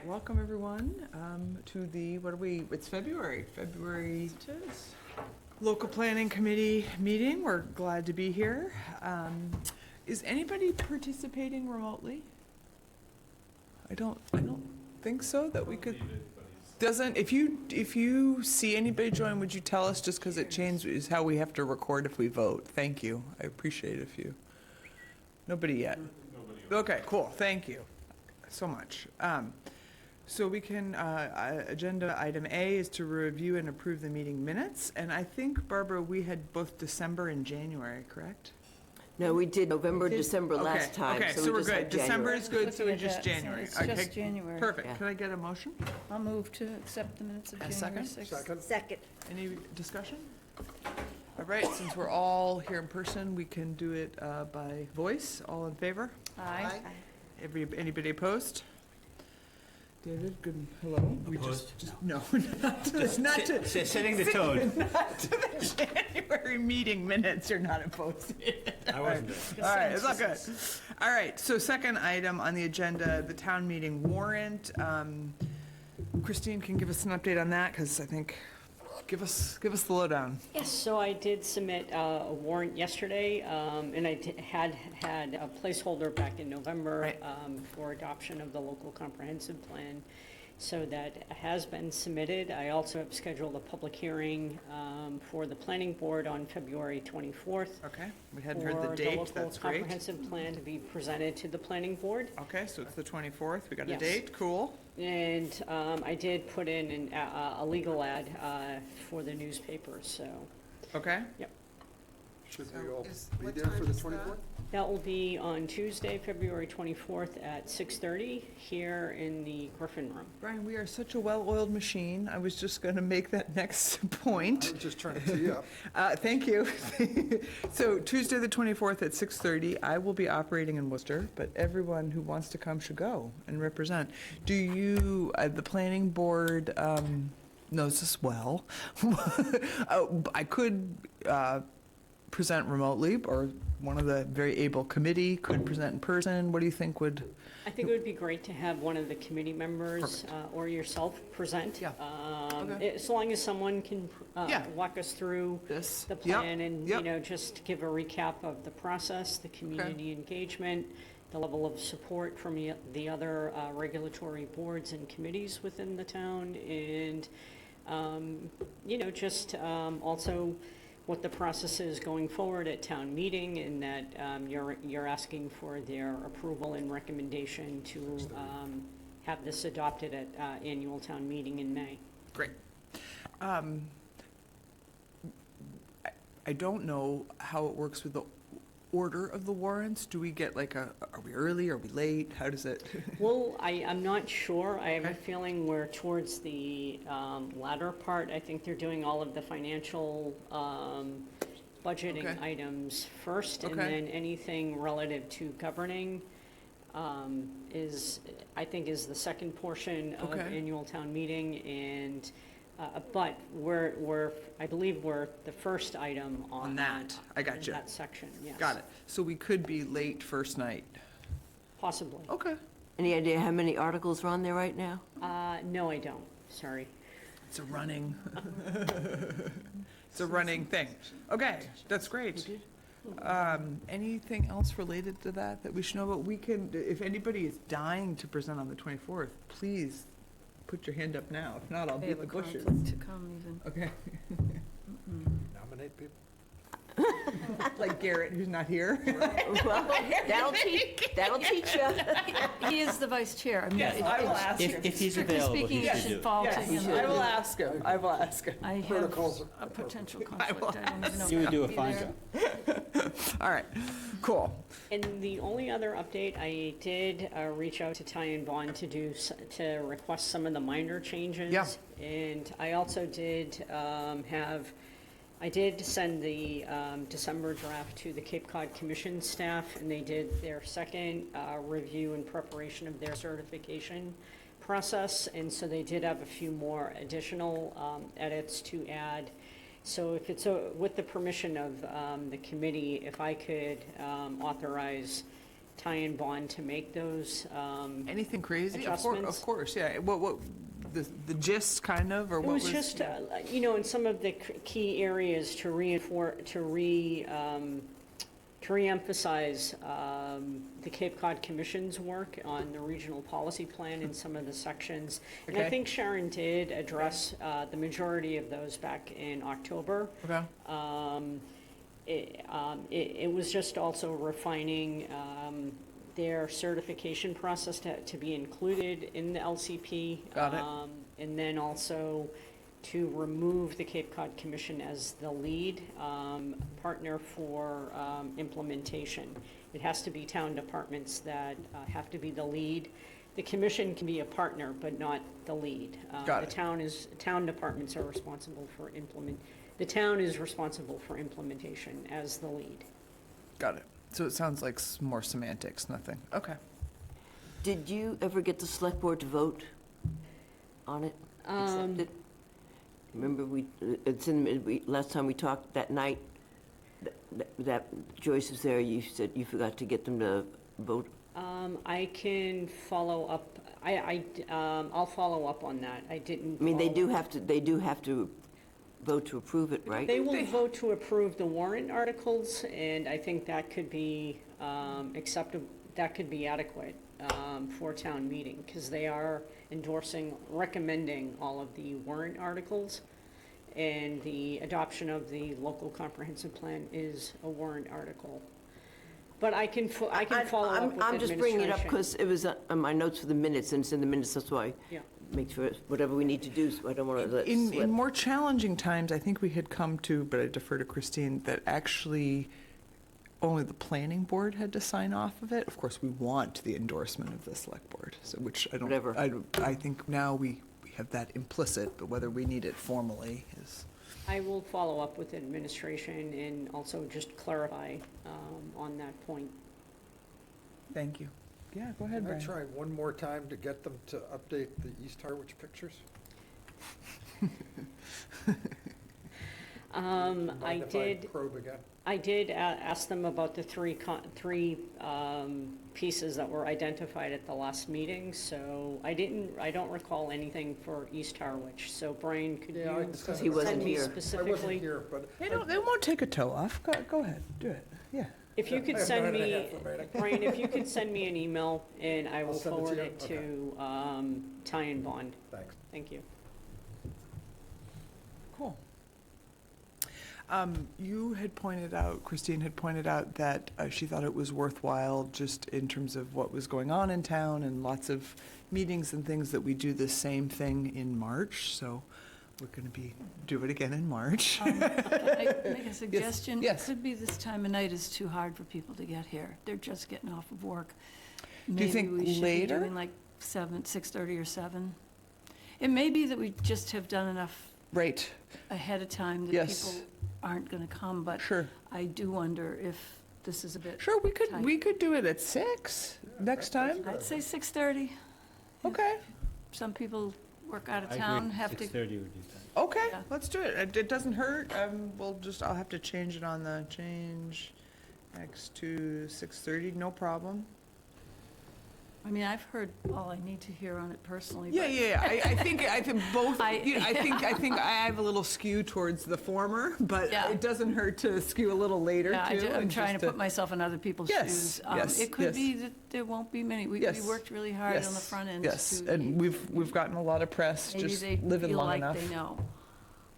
welcome everyone to the, it's February Local Planning Committee meeting. We're glad to be here. Is anybody participating remotely? I don't think so, that we could. If you see anybody join, would you tell us, just because it changes how we have to record if we vote? Thank you. I appreciate it if you. Nobody yet. Okay, cool. Thank you so much. So we can, agenda item A is to review and approve the meeting minutes. And I think, Barbara, we had both December and January, correct? No, we did November, December last time. Okay, so we're good. December is good, so we just Looking at that, January. it's Okay, just January. perfect. Yeah. Can I get a motion? I'll move to accept the minutes of A January second? 6th. Second. Any discussion? All right, since we're all here in person, we can do it by voice. All in favor? Aye. Anybody opposed? David, good, hello? Opposed? No, not to, Setting the tone. not to the January meeting minutes, you're not opposed. I wasn't there. All right, it's all good. All right, so second item on the agenda, the town meeting warrant. Christine can give us an update on that, because I think, give us the lowdown. Yes, so I did submit a warrant yesterday, and I had a placeholder back in November Right. for adoption of the local comprehensive plan. So that has been submitted. I also have scheduled a public hearing for the planning board on February 24th. Okay, we hadn't heard the date, that's For the local great. comprehensive plan to be presented to the planning board. Okay, so it's the 24th, we got a Yes. date, cool. And I did put in a legal ad for the newspaper, so Okay, Should we all is- be what there for time the is that? 24th? that will be on Tuesday, February 24th at 6:30 here in the Griffin Room. Brian, we are such a well-oiled machine. I was just going to make that next point. I was just trying to tee you up. Thank you. So Tuesday, the 24th at 6:30, I will be operating in Worcester, but everyone who wants to come should go and represent. Do you, the planning board knows this well. I could present remotely, or one of the very able committee could present in person. What do you think would? I think it would be great to have one of the committee members or yourself present. Yeah. Okay. As long as someone can Yeah. walk us through This? the Yep, plan and, yep. just give a recap of the process, the community engagement, the level of support from the other regulatory boards and committees within the town, and, also what the process is going forward at town meeting, and that you're asking for their approval and recommendation to have this adopted at annual town meeting in May. Great. I don't know how it works with the order of the warrants. Do we get are we early, are we late? How does it? Well, I'm not sure. I have a Okay. feeling we're towards the latter part. I think they're doing all of the financial budgeting Okay. items first, and Okay. then anything relative to governing is the second portion of Okay. annual town meeting, and but I believe we're the first item On that. I got in you. that section, yes. Got it. So we could be late first night. Possibly. Okay. Any idea how many articles are on there right now? No, I don't. Sorry. It's a running, it's a running thing. Okay, that's great. Anything else related to that we should know about? We can, if anybody is dying to present on the 24th, please put your hand up now. If not, I'll I beat have the a bushes. conflict to come even. Okay. Nominate people? Like Garrett, who's not here. Well, that'll teach you. He is the vice chair. I mean, Yes, I will ask him. If he's strictly available, speaking, he it should should do it. fall to Yes, him. I will ask him. I will ask him. I have Protocols a are potential conflict. I don't even know. You would if do I'll a be fine there. job. All right, cool. And the only other update, I did reach out to Ty and Bond to request some of the minor changes. Yeah. And I also did I did send the December draft to the Cape Cod Commission staff, and they did their second review and preparation of their certification process. And so they did have a few more additional edits to add. So if it's with the permission of the committee, if I could authorize tie-in bond to make those, Anything crazy? Adjustments? Of course, yeah. What, the gist kind of, or it what was was? just, in some of the key areas to re-emphasize the Cape Cod Commission's work on the regional policy plan in some of the sections. And I Okay. think Sharon did address the majority of those back in October. Okay, It was just also refining their certification process to be included in the LCP. Got it. And then also to remove the Cape Cod Commission as the lead partner for implementation. It has to be town departments that have to be the lead. The commission can be a partner, but not the lead. Got it. Town departments are responsible for the town is responsible for implementation as the lead. got it. So it sounds like more semantics, nothing. Okay. Did you ever get the select board to vote on it? Accept it? Remember, last time we talked that night, that Joyce was there, you said you forgot to get them to vote? I can follow up, I'll follow up on that. I didn't. I mean, they follow- do have to vote to approve it, right? They will vote to approve the warrant articles, and I think that could be acceptable, that could be adequate for town meeting, because they are recommending all of the warrant articles, and the adoption of the local comprehensive plan is a warrant article. But I can follow up with administration. I'm just bringing it up because it was on my notes for the minutes, and it's in the minutes, that's why. Yeah. Make sure, whatever we need to do, so I don't want to let it In slip. more challenging times, I think we had come to, but I defer to Christine, that actually only the planning board had to sign off of it. Of course, we want the endorsement of the select board, so which I don't. Whatever. I think now we have that implicit, but whether we need it formally is. I will follow up with administration and also just clarify on that point. Thank you. Yeah, go ahead, Can I Brian. try one more time to get them to update the East Harwich pictures? I Mind if did. probe again? I did ask them about the three pieces that were identified at the last meeting, so I don't recall anything for East Harwich. So Brian, could Yeah, I you can Because he wasn't send me here. I wasn't specifically? here, but. They won't take a toe off. Go ahead, do it. Yeah. If you I could have send 9.5 me, remaining. Brian, if you could send me an email, and I will I'll send it to forward you? it Okay. to Ty and Bond. Thanks. Thank you. Cool. You had pointed out, Christine had pointed out that she thought it was worthwhile, just in terms of what was going on in town and lots of meetings and things, that we do the same thing in March. So we're going to do it again in March. Can I make a suggestion? yes. It could be this time of night is too hard for people to get here. They're just getting off of work. Do you think Maybe we should later? be doing like 6:30 or 7. It may be that we just have done enough Right, ahead of time that Yes. people aren't going to come, but sure. I do wonder if this is a bit. Sure, we tight. could do it at 6 next time. I'd say 6:30. Okay, Some people work out of I town, agree, have to. 6:30 would be fine. okay, Yeah. let's do it. It doesn't hurt. I'll have to change it on the change X to 6:30, no problem. I mean, I've heard all I need to hear on it personally. Yeah, but- yeah, yeah. I think both, I- I think I have a little skew towards the former, but Yeah. it doesn't hurt to skew a little later Yeah, too. I'm and trying just to put myself in other people's Yes, shoes. yes, It could yes. be that there won't be many. We Yes, worked really hard on the yes, front end. Yes, to- and we've gotten a lot of press, Maybe just they living feel long like enough. they know.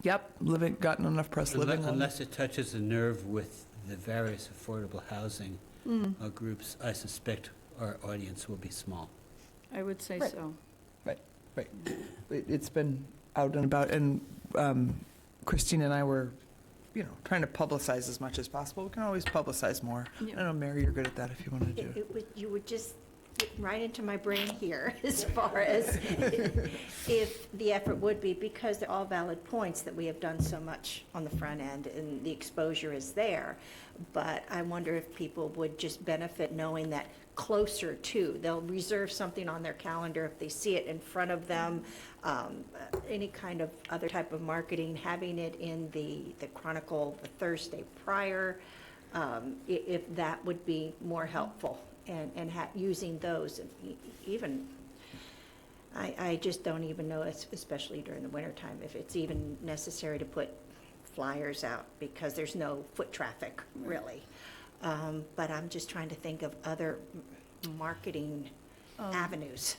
Yep, gotten enough press living long. Unless it touches a nerve with the various affordable housing groups, I suspect our audience will be small. I would say Right. so. Right. It's been out and about, and Christine and I were, trying to publicize as much as possible. We can always publicize more. Yeah. I don't know, Mary, you're good at that if you want to do it. You would just get right into my brain here as far as if the effort would be, because they're all valid points that we have done so much on the front end and the exposure is there. But I wonder if people would just benefit knowing that closer to, they'll reserve something on their calendar if they see it in front of them, any kind of other type of marketing, having it in the Chronicle the Thursday prior, if that would be more helpful. and using those, and even, I just don't even know, especially during the wintertime, if it's even necessary to put flyers out, because there's no foot traffic, really. But I'm just trying to think of other marketing avenues.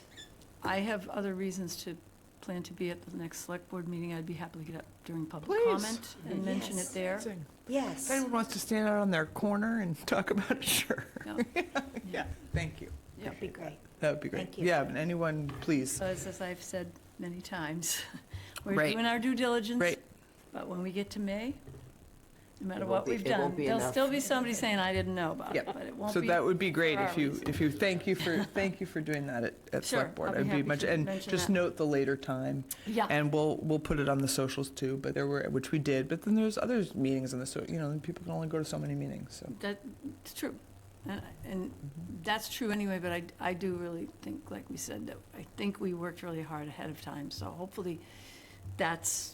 I have other reasons to plan to be at the next select board meeting. I'd be happy to get up during public Please. comment and mention it Yes. there. Amazing. Yes. If anyone wants to stand out on their corner and talk about it, sure. Yeah. Yeah, thank you. Yep. That'd be great. That would be great. Thank you. Yeah, and anyone, please. So as I've said many times, we're Right. doing our due diligence. Right. But when we get to May, no matter It what won't be- we've it won't done, be there'll enough. still be somebody saying, I didn't know about it, Yep. but it won't So be. that would be great for if our you, reasons. thank you for doing that at Sure, Select Board. I'll be I'd happy much, to and mention just that. note the later time. Yeah. And we'll put it on the socials too, but there were, which we did, but then there's other meetings on the, people can only go to so many meetings, so. That's true. And that's true anyway, but I do really think, like we said, that I think we worked really hard ahead of time. So hopefully that's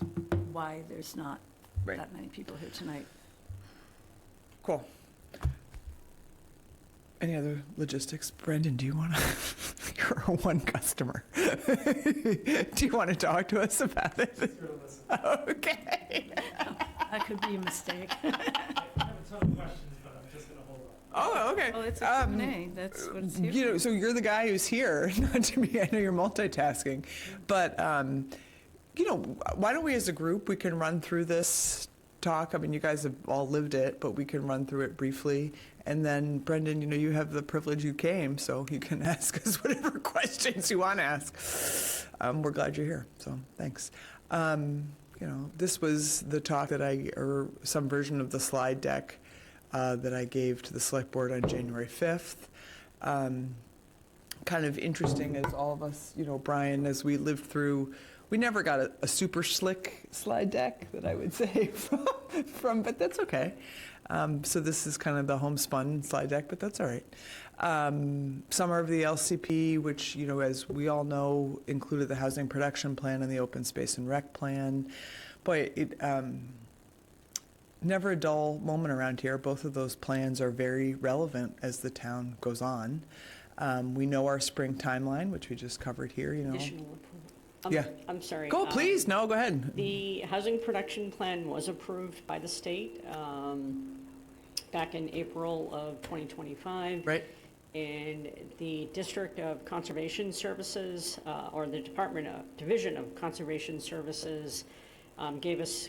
why there's not Right. that many people here tonight. Cool. Any other logistics? Brendan, do you want to, you're our one customer. Do you want to talk to us about it? Okay. That could be a mistake. I have a ton of questions, but I'm just gonna hold on. Oh, okay. Oh, it's a Q&A. That's what it's here You know, for. so you're the guy who's here, not to be, I know you're multitasking, but, why don't we as a group, we can run through this talk. I mean, you guys have all lived it, but we can run through it briefly. And then Brendan, you have the privilege you came, so you can ask us whatever questions you want to ask. We're glad you're here, so thanks. This was the talk or some version of the slide deck that I gave to the select board on January 5th. Kind of interesting as all of us, Brian, as we lived through, we never got a super slick slide deck that I would say but that's okay. So this is kind of the homespun slide deck, but that's all right. Summer of the LCP, which, as we all know, included the housing production plan and the open space and rec plan. Boy, it never a dull moment around here. Both of those plans are very relevant as the town goes on. We know our spring timeline, which we just covered here, Additional approval. Yeah. I'm sorry. Go, please. No, go ahead. The housing production plan was approved by the state back in April of 2025. Right. And the District of Conservation Services, or the Division of Conservation Services,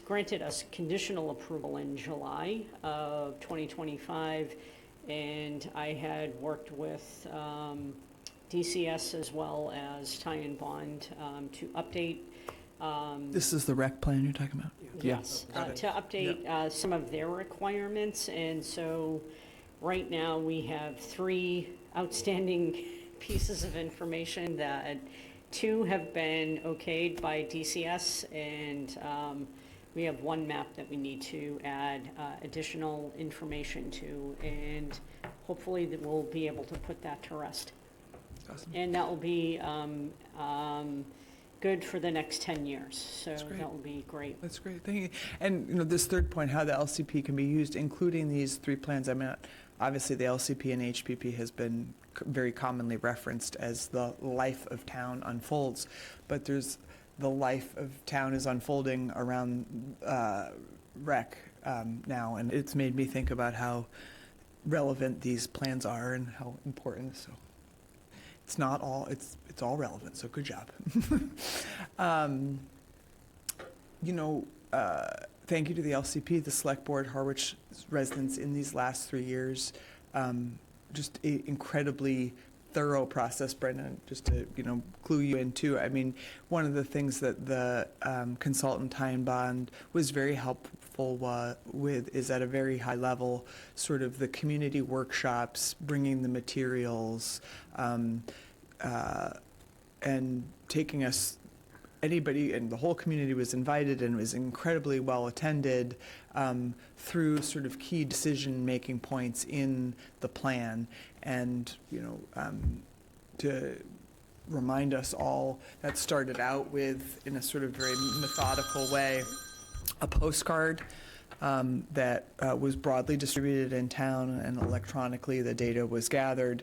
granted us conditional approval in July of 2025. And I had worked with DCS as well as Ty and Bond to update. This is the rec plan you're talking about? Yes, to update some of their requirements. And so right now we have 3 outstanding pieces of information that 2 have been okayed by DCS, and we have 1 map that we need to add additional information to, and hopefully that we'll be able to put that to rest. Awesome. And that will be good for the next 10 years, so great. that will be great. That's great. Thank you. And, this third point, how the LCP can be used, including these 3 plans. I mean, obviously, the LCP and HPP has been very commonly referenced as the life of town unfolds, but there's the life of town is unfolding around rec now, and it's made me think about how relevant these plans are and how important. So it's not all, it's all relevant, so good job. Thank you to the LCP, the Select Board, Harwich residents in these last 3 years. Just an incredibly thorough process, Brendan, just to, clue you in too. I mean, one of the things that the consultant Ty and Bond was very helpful with is at a very high level, sort of the community workshops, bringing the materials, and taking us, anybody, and the whole community was invited and was incredibly well attended through sort of key decision-making points in the plan. And, to remind us all, that started out with, in a sort of very methodical way, a postcard that was broadly distributed in town, and electronically the data was gathered,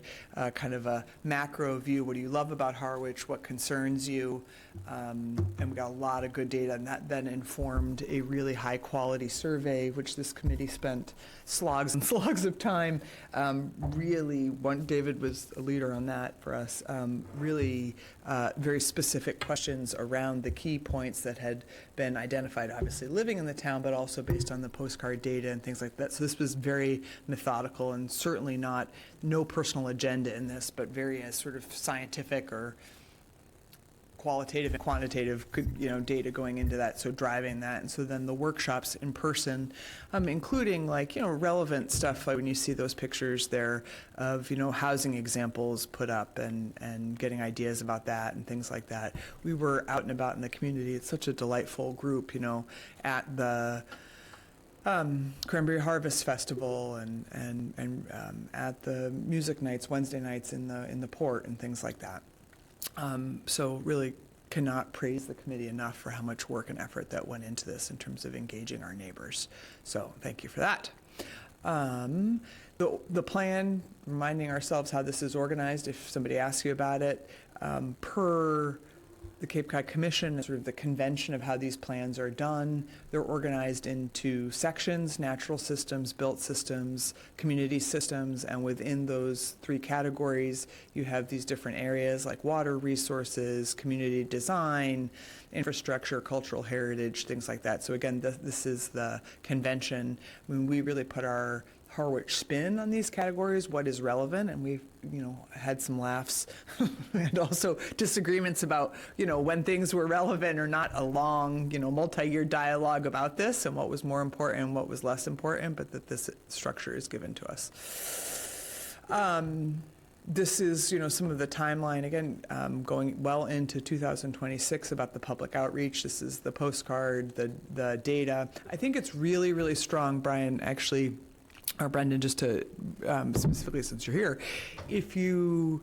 kind of a macro view. What do you love about Harwich? What concerns you? And we got a lot of good data, and that then informed a really high-quality survey, which this committee spent slogs and slogs of time. David was a leader on that for us. Really very specific questions around the key points that had been identified, obviously living in the town, but also based on the postcard data and things like that. So this was very methodical, and certainly no personal agenda in this, but very sort of scientific or qualitative and quantitative, data going into that, so driving that. And so then the workshops in person, including relevant stuff, like when you see those pictures there of, housing examples put up and getting ideas about that and things like that. We were out and about in the community. It's such a delightful group, at the Cranberry Harvest Festival and at the music nights, Wednesday nights in the port and things like that. So really cannot praise the committee enough for how much work and effort that went into this in terms of engaging our neighbors. So thank you for that. The plan, reminding ourselves how this is organized, if somebody asks you about it, per the Cape Cod Commission, sort of the convention of how these plans are done. They're organized into sections: natural systems, built systems, community systems, and within those three categories, you have these different areas like water resources, community design, infrastructure, cultural heritage, things like that. So again, this is the convention. When we really put our Harwich spin on these categories, what is relevant, and we've had some laughs and also disagreements about when things were relevant or not, a long multi-year dialogue about this and what was more important and what was less important, but that this structure is given to us. This is some of the timeline, again, going well into 2026 about the public outreach. This is the postcard, the data. I think it's really, really strong, Brian, actually, or Brendan, just to specifically, since you're here, I think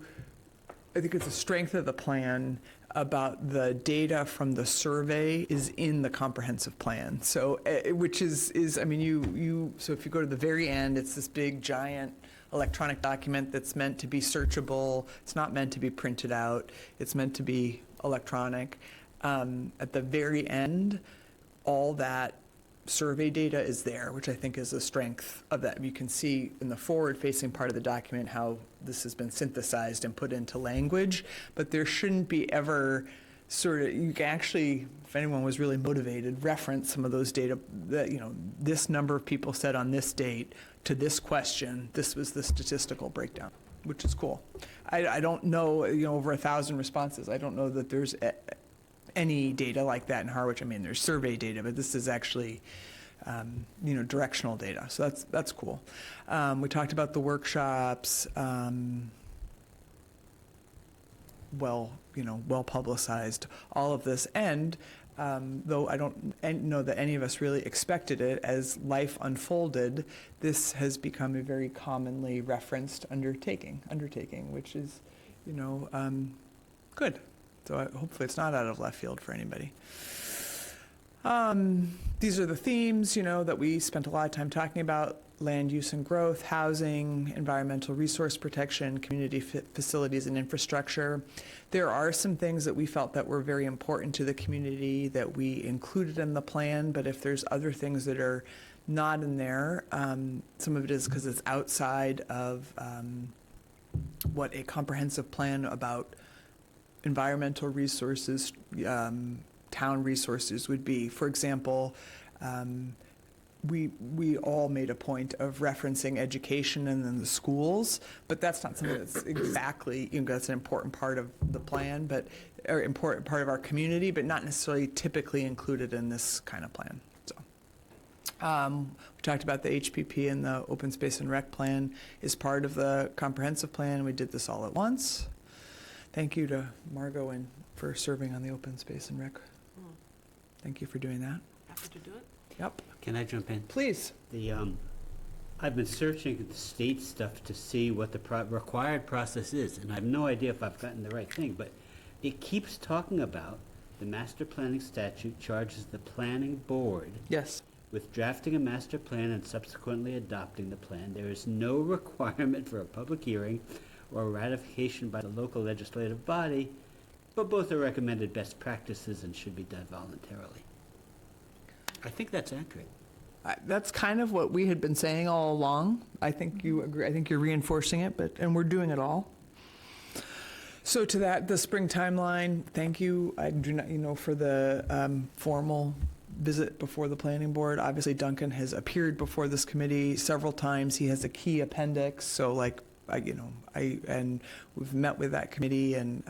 it's a strength of the plan about the data from the survey is in the comprehensive plan. So, which is so if you go to the very end, it's this big giant electronic document that's meant to be searchable. It's not meant to be printed out. It's meant to be electronic. At the very end, all that survey data is there, which I think is a strength of that. You can see in the forward-facing part of the document how this has been synthesized and put into language, but there shouldn't be ever you can actually, if anyone was really motivated, reference some of those data that, this number of people said on this date to this question, this was the statistical breakdown, which is cool. I don't know, over 1,000 responses. I don't know that there's any data like that in Harwich. I mean, there's survey data, but this is actually, directional data. So that's cool. We talked about the workshops, well publicized, all of this. And though I don't know that any of us really expected it, as life unfolded, this has become a very commonly referenced undertaking, which is, good. So hopefully it's not out of left field for anybody. These are the themes, that we spent a lot of time talking about: land use and growth, housing, environmental resource protection, community facilities and infrastructure. There are some things that we felt that were very important to the community that we included in the plan, but if there's other things that are not in there, some of it is because it's outside of what a comprehensive plan about environmental resources, town resources would be. For example, we all made a point of referencing education and then the schools, but that's not something that's exactly, that's an important part of the plan, or important part of our community, but not necessarily typically included in this kind of plan. So, we talked about the HPP and the open space and rec plan is part of the comprehensive plan. We did this all at once. Thank you to Margot for serving on the open space and rec. Thank you for doing that. Happy to do it. Yep. Can I jump in? Please. I've been searching the state stuff to see what the required process is, and I have no idea if I've gotten the right thing, but it keeps talking about the master planning statute charges the planning board Yes. With drafting a master plan and subsequently adopting the plan, there is no requirement for a public hearing or ratification by the local legislative body, but both are recommended best practices and should be done voluntarily. I think that's accurate. That's kind of what we had been saying all along. I think you agree. I think you're reinforcing it, and we're doing it all. So to that, the spring timeline, thank you. I do not, for the formal visit before the planning board. Obviously, Duncan has appeared before this committee several times. He has a key appendix, so and we've met with that committee, and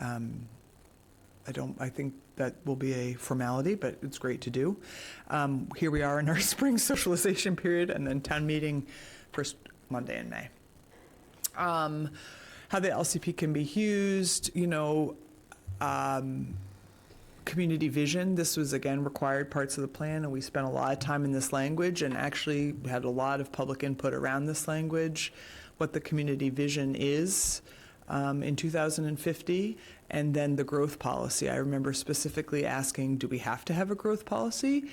I think that will be a formality, but it's great to do. Here we are in our spring socialization period, and then town meeting first Monday in May. How the LCP can be used, community vision. This was, again, required parts of the plan, and we spent a lot of time in this language and actually had a lot of public input around this language, what the community vision is in 2050, and then the growth policy. I remember specifically asking, do we have to have a growth policy?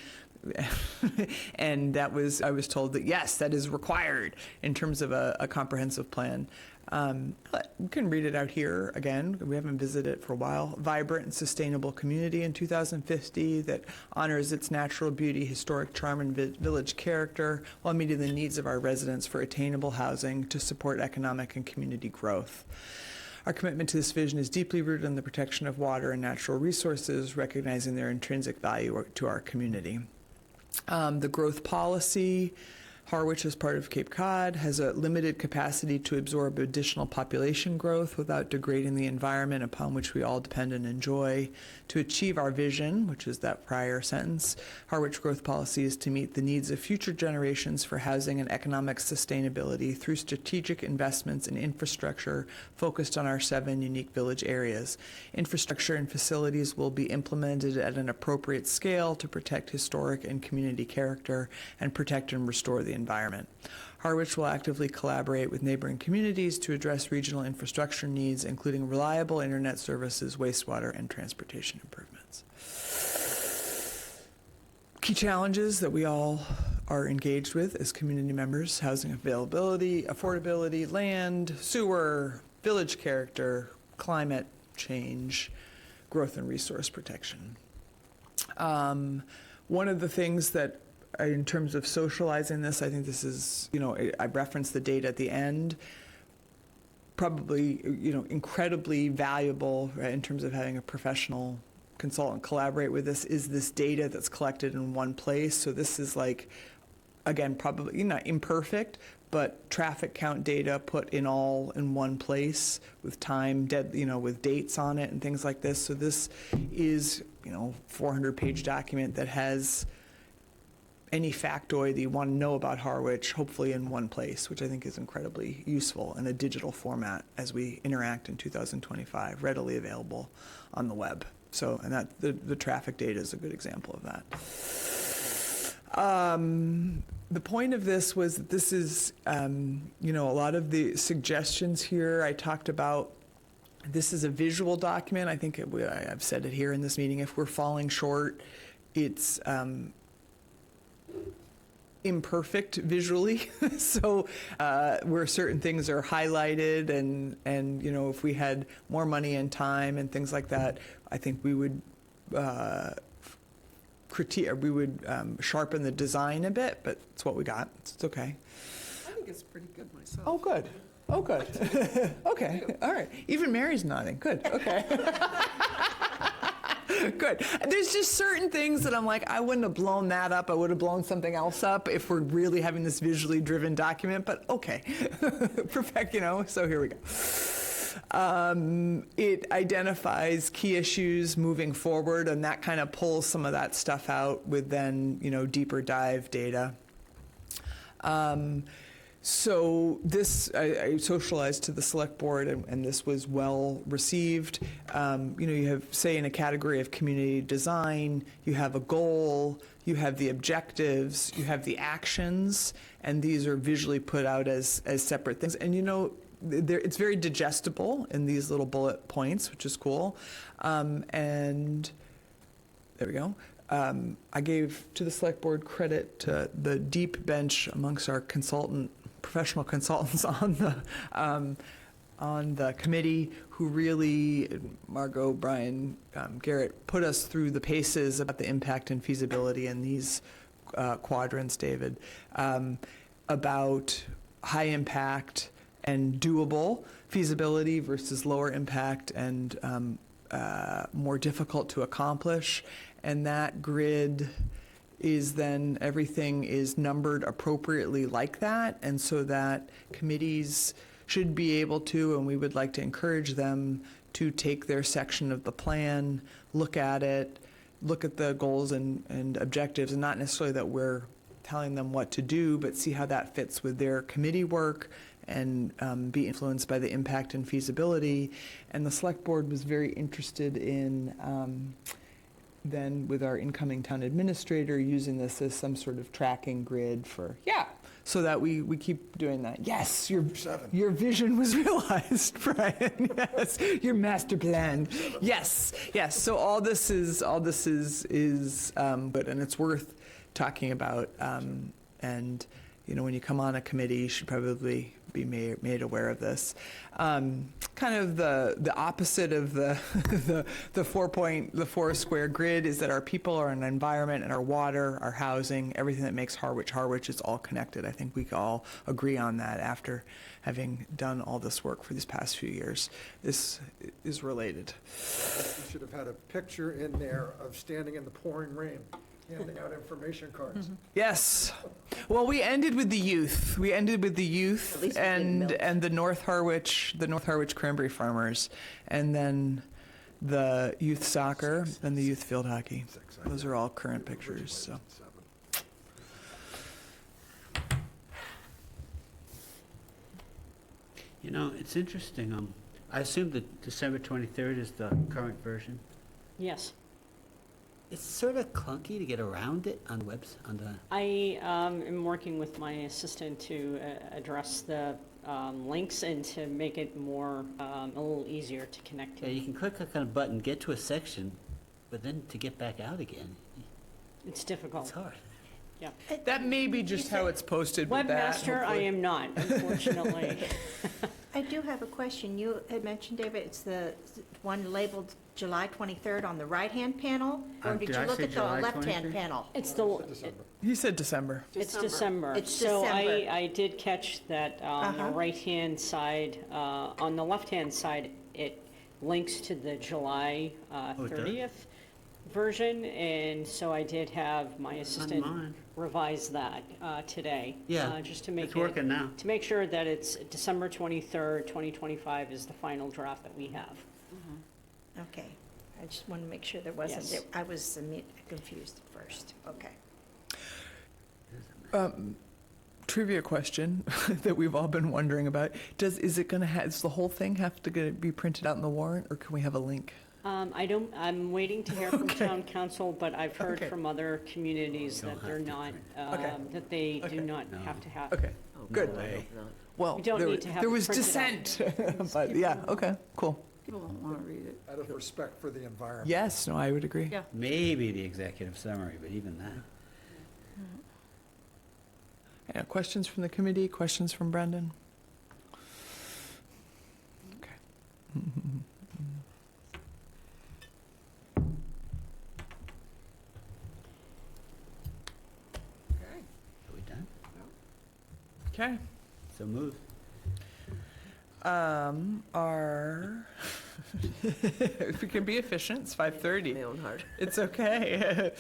And I was told that yes, that is required in terms of a comprehensive plan. But we can read it out here again. We haven't visited it for a while. Vibrant and sustainable community in 2050 that honors its natural beauty, historic charm, and village character while meeting the needs of our residents for attainable housing to support economic and community growth. Our commitment to this vision is deeply rooted in the protection of water and natural resources, recognizing their intrinsic value to our community. The growth policy, Harwich, as part of Cape Cod, has a limited capacity to absorb additional population growth without degrading the environment upon which we all depend and enjoy. To achieve our vision, which is that prior sentence, Harwich growth policy is to meet the needs of future generations for housing and economic sustainability through strategic investments in infrastructure focused on our 7 unique village areas. Infrastructure and facilities will be implemented at an appropriate scale to protect historic and community character and protect and restore the environment. Harwich will actively collaborate with neighboring communities to address regional infrastructure needs, including reliable internet services, wastewater, and transportation improvements. Key challenges that we all are engaged with as community members: housing availability, affordability, land, sewer, village character, climate change, growth and resource protection. One of the things that in terms of socializing this, I think this is, I referenced the data at the end, probably, incredibly valuable, right, in terms of having a professional consultant collaborate with this, is this data that's collected in one place. So this is again, probably not imperfect, but traffic count data put in one place with time, with dates on it and things like this. So this is, 400-page document that has any factoid that you want to know about Harwich, hopefully in one place, which I think is incredibly useful in a digital format as we interact in 2025, readily available on the web. So, and that the traffic data is a good example of that. The point of this was that this is, a lot of the suggestions here I talked about. This is a visual document. I think I've said it here in this meeting. If we're falling short, it's imperfect visually. So where certain things are highlighted and if we had more money and time and things like that, I think we would sharpen the design a bit, but it's what we got. It's okay. I think it's pretty good myself. Oh, good. Oh, good. Okay. All right. Even Mary's nodding. Good. Okay. Good. There's just certain things that I'm like, I wouldn't have blown that up. I would have blown something else up if we're really having this visually driven document, but okay. Perfect, so here we go. It identifies key issues moving forward, and that kind of pulls some of that stuff out with then, deeper dive data. So this, I socialized to the select board, and this was well received. You have, say, in a category of community design, you have a goal, you have the objectives, you have the actions, and these are visually put out as separate things. And it's very digestible in these little bullet points, which is cool. And there we go. I gave to the select board credit to the deep bench amongst our professional consultants on the committee who really, Margot, Brian, Garrett, put us through the paces about the impact and feasibility in these quadrants, David, about high impact and doable feasibility versus lower impact and more difficult to accomplish. And that grid is then, everything is numbered appropriately like that, and so that committees should be able to, and we would like to encourage them to take their section of the plan, look at it, look at the goals and objectives, and not necessarily that we're telling them what to do, but see how that fits with their committee work and be influenced by the impact and feasibility. And the select board was very interested in then with our incoming town administrator using this as some sort of tracking grid for, so that we keep doing that. Yes, your vision was realized, Brian. Yes, your master plan. Yes. So all this is good, and it's worth talking about. And when you come on a committee, you should probably be made aware of this. Kind of the opposite of the four square grid is that our people, our environment, and our water, our housing, everything that makes Harwich is all connected. I think we can all agree on that after having done all this work for these past few years. This is related. We should have had a picture in there of standing in the pouring rain, handing out information cards. Yes. Well, we ended with the youth. At least we didn't melt. and the North Harwich cranberry farmers, and then the youth soccer and the youth field hockey. Those are all current pictures. So. It's interesting. I assume that December 23rd is the current version. Yes. It's sort of clunky to get around it on the. I am working with my assistant to address the links and to make it more, a little easier to connect Yeah, to. you can click on a button, get to a section, but then to get back out again, It's difficult. it's hard. That may be just how it's posted with that. Webmaster, I am not, unfortunately. I do have a question. You had mentioned, David, it's the one labeled July 23rd on the right-hand panel? Or did Did you I look say at the July left-hand 23rd? panel? It's the, December. He said December. it's December. It's So December. I did catch that on the Uh-huh. right-hand side, on the left-hand side, it links to the July Oh, it does? 30th version, and so I did have my assistant mine. revise that today. Yeah, Just to make It's working now. to make sure that it's December 23rd, 2025 is the final draft that we have. Okay. I just want to make sure there wasn't, Yes. I was confused at first. Okay. Trivia question that we've all been wondering about. Does the whole thing have to be printed out in the warrant, or can we have a link? I'm waiting to hear from town council, but I've heard Okay. from other communities Don't that they're have to not, Okay. that they Okay. do not No. have to have. Okay, Oh, good. no, I hope not. Well, We don't need to have there it was printed dissent, but yeah, okay, cool. People won't want to read it. Out of respect for the environment. Yes, no, I would agree. Yeah. Maybe the executive summary, but even that. Yeah, questions from the committee, questions from Brendan? Okay. Are we done? Okay. So moved. If we can be efficient, it's 5:30. My own heart. It's okay.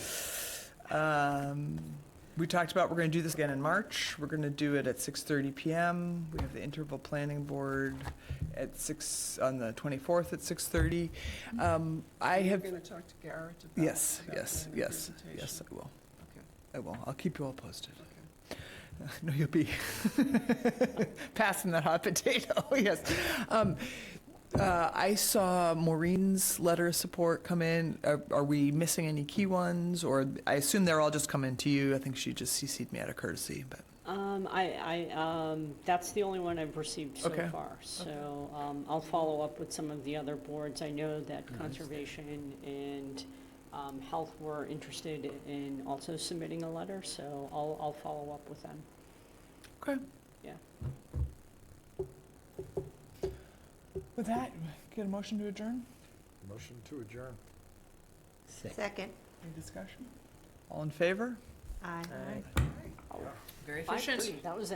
We talked about we're going to do this again in March. We're going to do it at 6:30 p.m. We have the interval planning board at on the 24th at 6:30. I have, You're going to talk to Garrett about yes, about yes, planning yes, presentation. yes, I will. Okay. I will. I'll keep you all posted. Okay. No, you'll be passing that hot potato, yes. I saw Maureen's letter of support come in. Are we missing any key ones? Or I assume they're all just coming to you. I think she just CC'd me out of courtesy, but. That's the only one I've received so Okay. far. So I'll follow up with some of the other boards. I know that Conservation and Health were interested in also submitting a letter, so I'll follow up with them. Okay. Yeah. With that, get a motion to adjourn? Motion to adjourn. Second. Any discussion? All in favor? Aye. Very 5:30, that was an